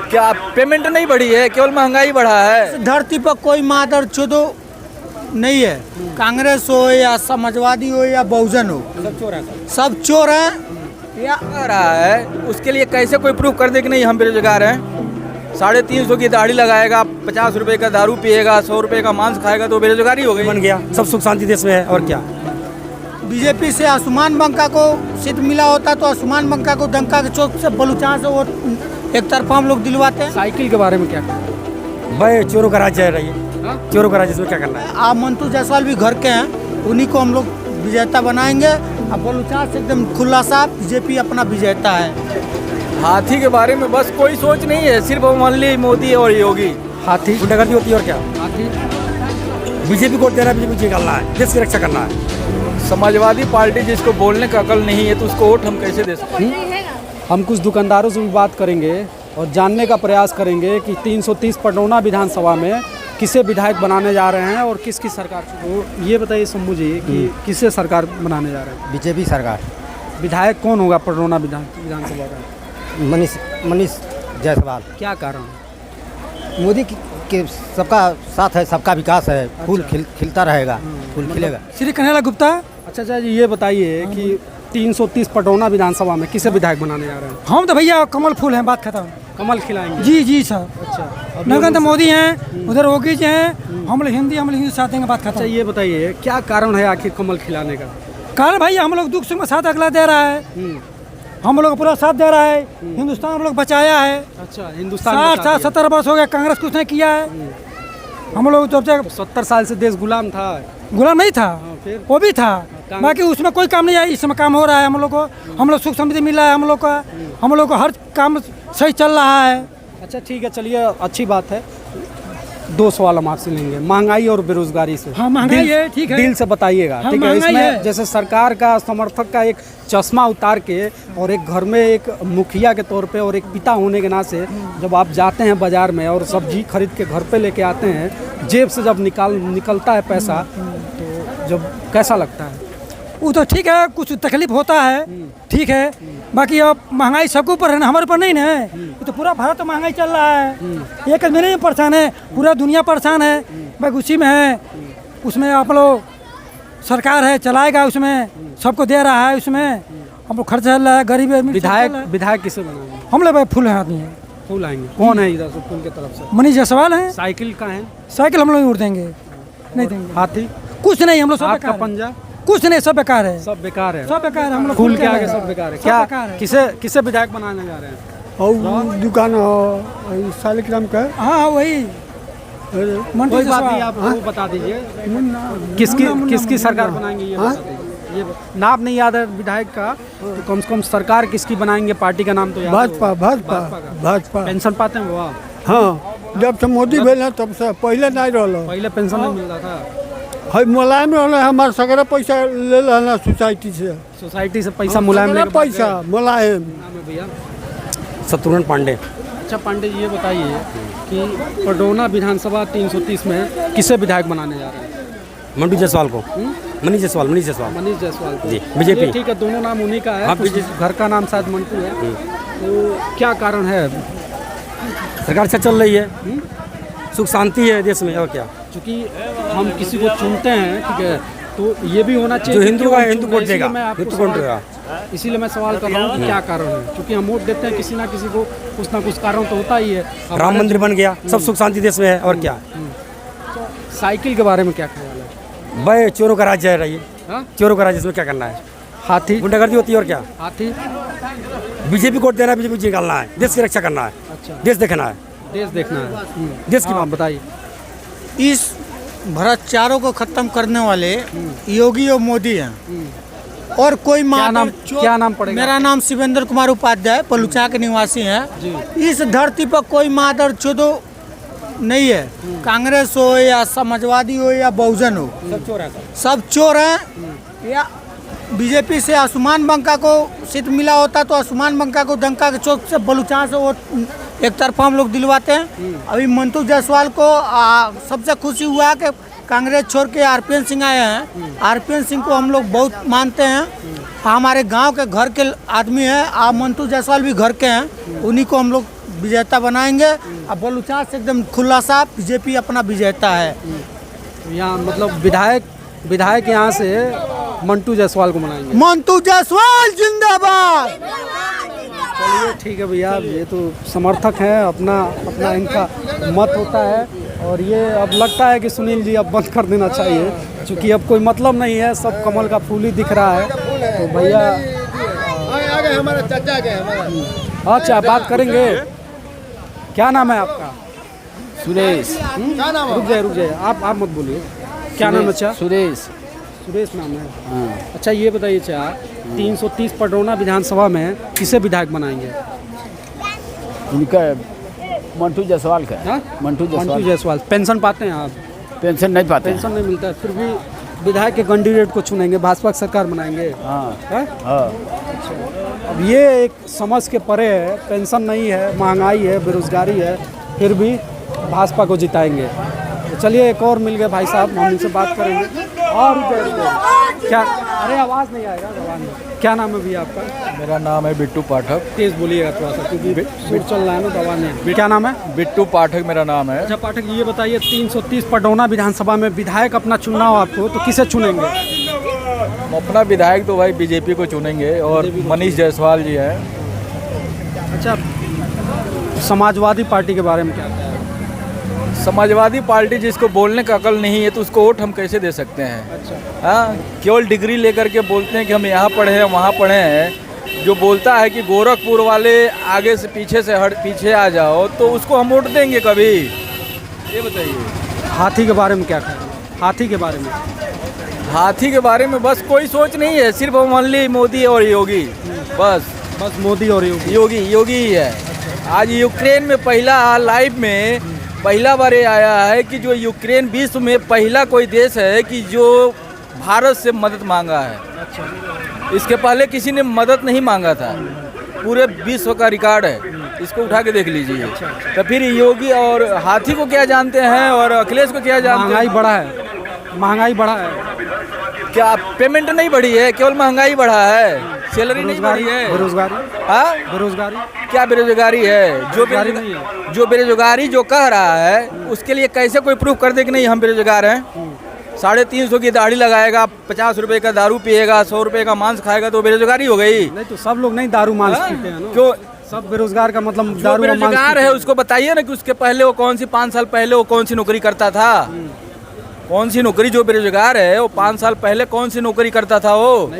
क्या पेमेंट नहीं बढ़ी है, केवल महंगाई बढ़ा है। धरती पर कोई मादर चोदो नहीं है, कांग्रेस हो या समाजवादी हो या बहुजन हो, सब चोर हैं। या आ रहा है उसके लिए कैसे कोई प्रूफ कर दे कि नहीं हम बेरोजगार हैं। 350 की दाढ़ी लगाएगा, 50 रुपए का दारू पिएगा, 100 रुपए का मांस खाएगा तो बेरोजगारी हो गई। बन गया, सब सुख शांति देश में है और क्या। बीजेपी से आसमान बंका को सीट मिला होता तो आसमान बंका को डंका के चौक से बलूचिस्तान से वो एक तरफा हम लोग दिलवाते हैं। साइकिल के बारे में क्या कहना भाई चोरों का राज्य है रही, चोरों का राज्य, इसमें क्या करना है। आप मंटू जायसवाल भी घर के हैं, उन्हीं को हम लोग विजेता बनाएंगे। अब बलूचिस्तान से एकदम खुला साफ बीजेपी अपना विजेता है। हाथी के बारे में बस कोई सोच नहीं है, सिर्फ ओनली मोदी और योगी। हाथी गुंडागर्दी होती है और क्या। हाथी बीजेपी को दे रहा है, बीजेपी निकालना है, देश की रक्षा करना है। समाजवादी पार्टी जिसको बोलने का अकल नहीं है तो उसको वोट हम कैसे दे सकते हैं। हम कुछ दुकानदारों से भी बात करेंगे और जानने का प्रयास करेंगे कि 330 पटौना विधानसभा में किसे विधायक बनाने जा रहे हैं और किसकी सरकार। तो ये बताइए शंभू जी कि किसे सरकार बनाने जा रहे हैं। बीजेपी सरकार। विधायक कौन होगा पटौना विधानसभा का। मनीष जायसवाल। क्या कारण। मोदी के सबका साथ है, सबका विकास है। फूल खिलता रहेगा, फूल खिलेगा। श्री कन्हैया गुप्ता। अच्छा जी, ये बताइए कि 330 पटौना विधानसभा में किसे विधायक बनाने जा रहे हैं। हम तो भैया कमल फूल हैं, बात खत्म। कमल खिलाएंगे। जी सर। अच्छा, नरेंद्र मोदी हैं, उधर योगी जी हैं, हम लोग हिंदी साथ हैं, बात खत्म। अच्छा, ये बताइए क्या कारण है आखिर कमल खिलाने का। कारण भैया हम लोग दुख सुख में साथ अगला दे रहा है, हम लोग पूरा साथ दे रहा है। हिंदुस्तान हम लोग बचाया है। अच्छा, हिंदुस्तान 60-70 वर्ष हो गया, कांग्रेस कुछ नहीं किया है। हम लोग जब तक 70 साल से देश गुलाम था। गुलाम नहीं था, फिर? वो भी था, बाकी उसमें कोई काम नहीं है। इसमें काम हो रहा है, हम लोग को, हम लोग सुख समृद्धि मिला है, हम लोग को हर काम सही चल रहा है। अच्छा ठीक है, चलिए अच्छी बात है। 2 सवाल हम आपसे लेंगे, महंगाई और बेरोजगारी से। हाँ, महंगाई है, ठीक है। दिल से बताइएगा, हाँ, ठीक है। महंगाई इसमें है। जैसे सरकार का समर्थक का एक चश्मा उतार के और एक घर में एक मुखिया के तौर पे और एक पिता होने के नाते जब आप जाते हैं बाजार में और सब्जी खरीद के घर पे लेके आते हैं, जेब से जब निकलता है पैसा, तो जब कैसा लगता है। वो तो ठीक है, कुछ तकलीफ होता है, ठीक है। बाकी अब महंगाई सबके ऊपर है ना, हमारे ऊपर नहीं ना है। ये तो पूरा भारत तो महंगाई चल रहा है, एक आदमी नहीं परेशान है, पूरा दुनिया परेशान है। भाई उसी में है, उसमें आप लोग सरकार है चलाएगा, उसमें सबको दे रहा है, उसमें हम लोग खर्च चल रहा है, गरीब विधायक किसे बनाएंगे। हम लोग भाई फुल है आदमी है। फूल आएंगे, कौन है इधर से फूल की तरफ से। मनीष जायसवाल है। साइकिल का है। साइकिल हम लोग नहीं उड़ देंगे, नहीं देंगे। हाथी कुछ नहीं, हम लोग सब आपका बेकार है। पंजा कुछ नहीं, सब बेकार है, सब बेकार है। सब बेकार है। हम लोग फूल के आगे सब बेकार है। सब क्या बेकार है। किसे विधायक बनाने जा रहे हैं। और दुकान हो सालिग्राम का। हाँ वही मंटू कोई बात नहीं, जायसवाल। आप वो बता दीजिए किसकी सरकार बनाएंगे ये बता दीजिए। ये नाम नहीं याद है विधायक का, तो कम से कम सरकार किसकी बनाएंगे, पार्टी का नाम तो याद भाजपा भाजपा का। भाजपा। पेंशन पाते हैं वो आप। हाँ, जब से मोदी भेल है तब से, पहले नहीं रहा। पहले पेंशन नहीं मिल रहा था। है मुलायम रहा, हमारे सगरा पैसा ले लेना सोसाइटी से। सोसाइटी से पैसा मुलायम लेके भाग पैसा गए। मुलायम। नाम है भैया शत्रुघ्न पांडे। अच्छा पांडे जी, ये बताइए कि पटौना विधानसभा 330 में किसे विधायक बनाने जा रहे हैं। मंटू जायसवाल को। मनीष जायसवाल। मनीष जायसवाल को। जी, बीजेपी। ये ठीक है, दोनों नाम उन्हीं का है। हाँ, कुछ घर का नाम शायद मंटू है। तो क्या कारण है। सरकार अच्छा चल रही है, सुख शांति है देश में और क्या। क्योंकि हम किसी को चुनते हैं, ठीक है, तो ये भी होना चाहिए जो कि हिंदू क्यों का हम हिंदू चुने। वोट इसीलिए देगा, मैं आपको हिंदू वोट देगा। इसीलिए मैं सवाल कर रहा हूँ कि क्या कारण है। क्योंकि हम वोट देते हैं, किसी ना किसी को कुछ ना कुछ कारण तो होता ही है। राम मंदिर बन गया, सब सुख शांति देश में है और क्या। साइकिल के बारे में क्या ख्याल है। भाई चोरों का राज्य है रही, हाँ? चोरों का राज्य, इसमें क्या करना है। हाथी गुंडागर्दी होती है और क्या। हाथी बीजेपी को दे रहा है, बीजेपी निकालना है, देश की रक्षा करना है। अच्छा, देश देखना है, देश देखना है। देश की हाँ, बताइए। इस भ्रष्टाचारों को खत्म करने वाले योगी और मोदी हैं, और कोई क्या नाम पड़ेगा। मेरा नाम शिवेंद्र कुमार उपाध्याय, पलूचा के निवासी हैं। इस धरती पर कोई मादर चोदो नहीं है, कांग्रेस हो या समाजवादी हो या बहुजन हो, सब चोर हैं। या बीजेपी से आसमान बंका को सीट मिला होता तो आसमान बंका को डंका के चौक से बलूचिस्तान से वो एक तरफा हम लोग दिलवाते हैं। अभी मंटू जायसवाल को सबसे खुशी हुआ कि कांग्रेस छोड़ के आरपीएन सिंह आए हैं। आरपीएन सिंह को हम लोग बहुत मानते हैं, हमारे गांव के घर के आदमी हैं। आप मंटू जायसवाल भी घर के हैं, उन्हीं को हम लोग विजेता बनाएंगे। और बलूचा से एकदम खुला सा बीजेपी अपना विजेता है। यहाँ मतलब विधायक यहाँ से मंटू जायसवाल को बनाएंगे। मंटू जायसवाल जिंदाबाद। चलिए ठीक है भैया, ये तो समर्थक हैं, अपना इनका मत होता है। और ये अब लगता है कि सुनील जी अब बंद कर देना चाहिए, क्योंकि अब कोई मतलब नहीं है, सब कमल का फूल ही दिख रहा है। तो भैया आगे हमारा चाचा के हमारा अच्छा बात करेंगे। क्या नाम है आपका? सुरेश। रुक जाइए, आप मत बोलिए। क्या नाम है? अच्छा सुरेश नाम है। हाँ। अच्छा ये बताइए चाचा, 330 पडरौना विधानसभा में किसे विधायक बनाएंगे? इनका मंटू जायसवाल का। हाँ? मंटू जायसवाल। पेंशन पाते हैं आप? पेंशन नहीं पाते। पेंशन नहीं मिलता है, फिर भी विधायक के कैंडिडेट को चुनेंगे, भाजपा की सरकार बनाएंगे। हाँ हाँ? हाँ। अब ये एक समझ के परे है, पेंशन नहीं है, महंगाई है, बेरोजगारी है, फिर भी भाजपा को जिताएंगे। तो चलिए एक और मिल गए भाई साहब, हम इनसे बात करेंगे। और रुक क्या? अरे आवाज़ नहीं आएगा, आवाज़ नहीं। क्या नाम है भैया आपका? मेरा नाम है बिट्टू पाठक। तेज बोलिएगा थोड़ा सा, क्योंकि शूट चल रहा है ना, दवा नहीं। क्या नाम है? बिट्टू पाठक मेरा नाम है। अच्छा पाठक, ये बताइए 330 पडरौना विधानसभा में विधायक अपना चुनना हो आपको, तो किसे चुनेंगे? हम अपना विधायक तो भाई बीजेपी को चुनेंगे, और मनीष जायसवाल जी हैं। अच्छा, समाजवादी पार्टी के बारे में क्या? समाजवादी पार्टी जिसको बोलने का अकल नहीं है तो उसको वोट हम कैसे दे सकते हैं? अच्छा। हाँ, केवल डिग्री लेकर के बोलते हैं कि हम यहाँ पढ़े हैं वहाँ पढ़े हैं। जो बोलता है कि गोरखपुर वाले आगे से पीछे आ जाओ, तो उसको हम वोट देंगे कभी? ये बताइए। हाथी के बारे में क्या कहें? हाथी के बारे में? हाथी के बारे में बस कोई सोच नहीं है, सिर्फ ओनली मोदी और योगी। बस मोदी और योगी ही है। आज यूक्रेन में पहला बार ये आया है कि जो यूक्रेन विश्व में पहला कोई देश है कि जो भारत से मदद मांगा है। अच्छा। इसके पहले किसी ने मदद नहीं मांगा था, पूरे विश्व का रिकॉर्ड है, इसको उठा के देख लीजिए। तो फिर योगी और हाथी को क्या जानते हैं और अखिलेश को क्या जानते हैं? महंगाई बढ़ा है। क्या पेमेंट नहीं बढ़ी है, केवल महंगाई बढ़ा है, सैलरी नहीं बढ़ी है। बेरोजगारी क्या बेरोजगारी है? जो बेरोजगारी जो कह रहा है उसके लिए कैसे कोई प्रूफ कर दे कि नहीं हम बेरोजगार हैं? 350 की दाढ़ी लगाएगा, 50 रुपए का दारू पिएगा, 100 रुपए का मांस खाएगा तो बेरोजगारी हो गई? नहीं तो सब लोग नहीं दारू मांस पीते हैं ना। क्यों? सब बेरोजगार का मतलब जो दारू बेरोजगार है उसको बताइए ना कि उसके पहले वो 5 साल पहले वो कौन सी नौकरी करता था? कौन सी नौकरी? जो बेरोजगार है वो 5 साल पहले कौन सी नौकरी करता था वो?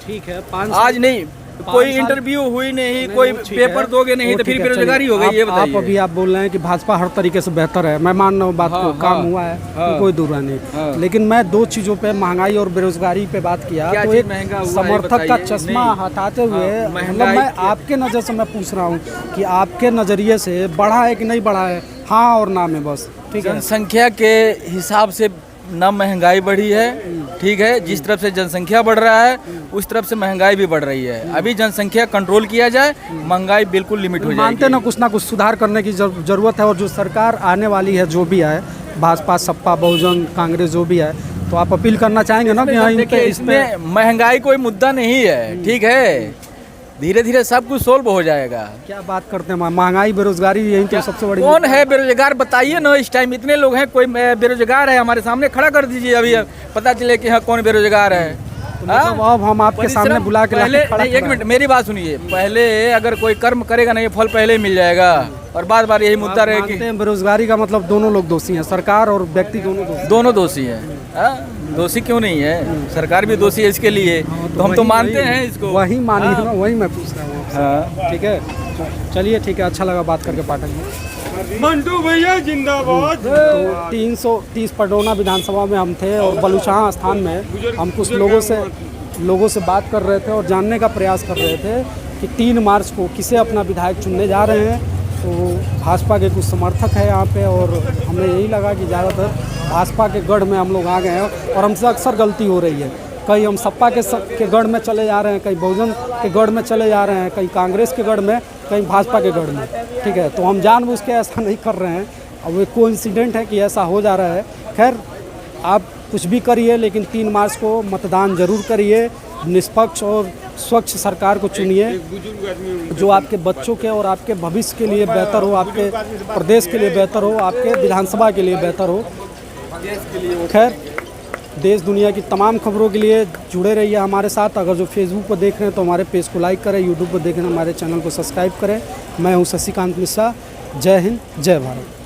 ठीक है, आज नहीं, कोई इंटरव्यू हुई नहीं, कोई पेपर दोगे नहीं तो फिर बेरोजगारी हो गई? ये बताइए। आप अभी आप बोल रहे हैं कि भाजपा हर तरीके से बेहतर है, मैं मान रहा हूँ बात को, काम हुआ है, कोई दूर नहीं। लेकिन मैं 2 चीज़ों पे, महंगाई और बेरोजगारी पे बात किया, तो एक समर्थक का चश्मा हटाते हुए, मतलब मैं आपके नज़र से मैं पूछ रहा हूँ कि आपके नज़रिए से बढ़ा है कि नहीं बढ़ा है, हाँ और ना में बस। ठीक है, जनसंख्या के हिसाब से ना महंगाई बढ़ी है, ठीक है, जिस तरफ से जनसंख्या बढ़ रहा है उस तरफ से महंगाई भी बढ़ रही है। अभी जनसंख्या कंट्रोल किया जाए, महंगाई बिल्कुल लिमिट हो जाएगी। मानते ना कुछ सुधार करने की जरूरत है, और जो सरकार आने वाली है, जो भी है, भाजपा, सपा, बहुजन, कांग्रेस, जो भी है, तो आप अपील करना चाहेंगे ना कि इसमें महंगाई कोई मुद्दा नहीं है, ठीक है, धीरे धीरे सब कुछ सोल्व हो जाएगा। क्या बात करते हैं, महंगाई बेरोजगारी यही तो सबसे बड़ी। कौन है बेरोजगार बताइए ना, इस टाइम इतने लोग हैं, कोई बेरोजगार है हमारे सामने खड़ा कर दीजिए, अभी पता चले कि हाँ कौन बेरोजगार है। मतलब अब हम आपके सामने बुला के पहले एक मिनट मेरी बात सुनिए, पहले अगर कोई कर्म करेगा ना ये फल पहले ही मिल जाएगा, और बार बार यही मुद्दा रहे कि बेरोजगारी का मतलब दोनों लोग दोषी हैं, सरकार और व्यक्ति दोनों दोषी हैं। दोषी क्यों नहीं है? सरकार भी दोषी है इसके लिए, तो हम तो मानते हैं इसको। वही मानिए ना, वही मैं पूछ रहा हूँ। ठीक है, चलिए ठीक है, अच्छा लगा बात करके पाठक जी। मंटू भैया जिंदाबाद। तो 330 पडरौना विधानसभा में हम थे, और बलूचा स्थान में हम कुछ लोगों से बात कर रहे थे और जानने का प्रयास कर रहे थे कि 3 मार्च को किसे अपना विधायक चुनने जा रहे हैं। तो भाजपा के कुछ समर्थक है यहाँ पे, और हमें यही लगा कि ज़्यादातर भाजपा के गढ़ में हम लोग आ गए हैं, और हमसे अक्सर गलती हो रही है। कहीं हम सपा के गढ़ में चले जा रहे हैं, कहीं बहुजन के गढ़ में चले जा रहे हैं, कहीं कांग्रेस के गढ़ में, कहीं भाजपा के गढ़ में। ठीक है, तो हम जानबूझ के ऐसा नहीं कर रहे हैं, अब वो कोइंसिडेंट है कि ऐसा हो जा रहा है। खैर, आप कुछ भी करिए, लेकिन 3 मार्च को मतदान जरूर करिए, निष्पक्ष और स्वच्छ सरकार को चुनिए, जो आपके बच्चों के और आपके भविष्य के लिए बेहतर हो, आपके प्रदेश के लिए बेहतर हो, आपके विधानसभा के लिए बेहतर हो। खैर, देश दुनिया की तमाम खबरों के लिए जुड़े रहिए हमारे साथ। अगर जो फेसबुक पर देख रहे हैं तो हमारे पेज को लाइक करें, यूट्यूब पर देख रहे हैं हमारे चैनल को सब्सक्राइब करें। मैं हूं शशिकांत मिश्रा। जय हिंद, जय भारत।